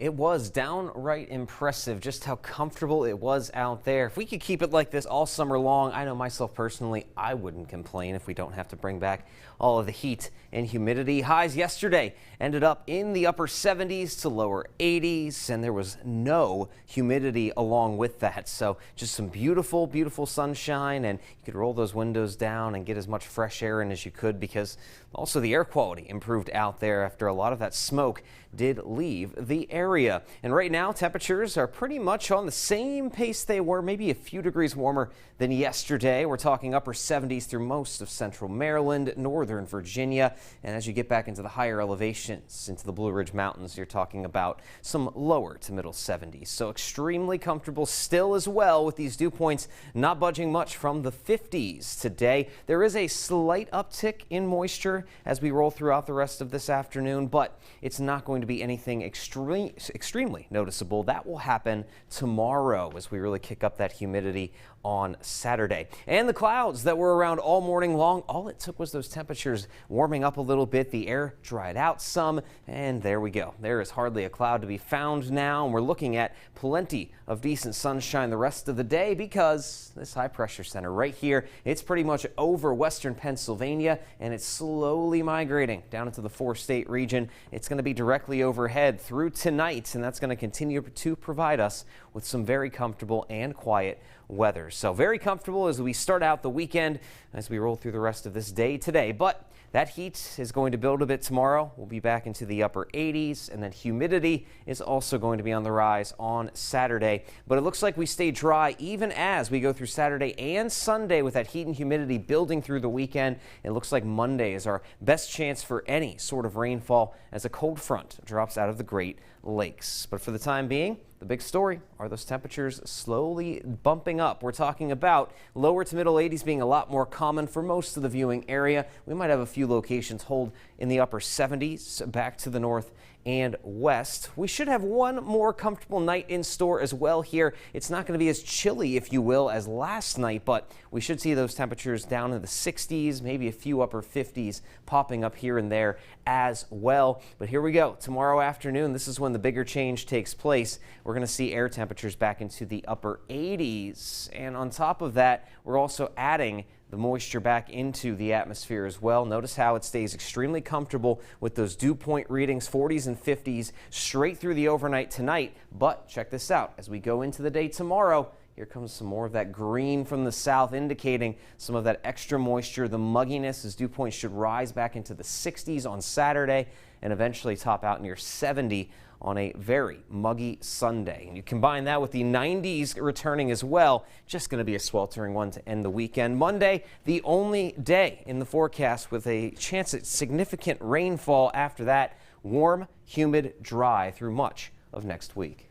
It was downright impressive just how comfortable it was out there. If we could keep it like this all summer long, I know myself personally, I wouldn't complain if we don't have to bring back all of the heat and humidity. Highs yesterday ended up in the upper 70s to lower 80s, and there was no humidity along with that. So just some beautiful, beautiful sunshine, and you could roll those windows down and get as much fresh air in as you could, because also the air quality improved out there after a lot of that smoke did leave the area. And right now temperatures are pretty much on the same pace they were, maybe a few degrees warmer than yesterday. We're talking upper 70s through most of central Maryland, northern Virginia, and as you get back into the higher elevations into the Blue Ridge Mountains, you're talking about some lower to middle 70s. So extremely comfortable still as well, with these dew points not budging much from the 50s today. There is a slight uptick in moisture as we roll throughout the rest of this afternoon, but it's not going to be anything extremely noticeable. That will happen tomorrow as we really kick up that humidity on Saturday. And the clouds that were around all morning long, all it took was those temperatures warming up a little bit. The air dried out some, and there we go. There is hardly a cloud to be found now, and we're looking at plenty of decent sunshine the rest of the day, because this high pressure center right here, it's pretty much over western Pennsylvania, and it's slowly migrating down into the four-state region. It's going to be directly overhead through tonight, and that's going to continue to provide us with some very comfortable and quiet weather. So very comfortable as we start out the weekend, as we roll through the rest of this day today. But that heat is going to build a bit tomorrow. We'll be back into the upper 80s, and then humidity is also going to be on the rise on Saturday. But it looks like we stay dry even as we go through Saturday and Sunday, with that heat and humidity building through the weekend. It looks like Monday is our best chance for any sort of rainfall as a cold front drops out of the Great Lakes. But for the time being, the big story are those temperatures slowly bumping up. We're talking about lower to middle 80s being a lot more common for most of the viewing area. We might have a few locations hold in the upper 70s back to the north and west. We should have one more comfortable night in store as well here. It's not going to be as chilly, if you will, as last night, but we should see those temperatures down in the 60s, maybe a few upper 50s popping up here and there as well. But here we go. Tomorrow afternoon, this is when the bigger change takes place. We're going to see air temperatures back into the upper 80s. And on top of that, we're also adding the moisture back into the atmosphere as well. Notice how it stays extremely comfortable with those dew point readings, 40s and 50s, straight through the overnight tonight. But check this out. As we go into the day tomorrow, here comes some more of that green from the south, indicating some of that extra moisture, the mugginess, as dew points should rise back into the 60s on Saturday and eventually top out near 70 on a very muggy Sunday. And you combine that with the 90s returning as well, just going to be a sweltering one to end the weekend. Monday, the only day in the forecast with a chance at significant rainfall. After that, warm, humid, dry through much of next week.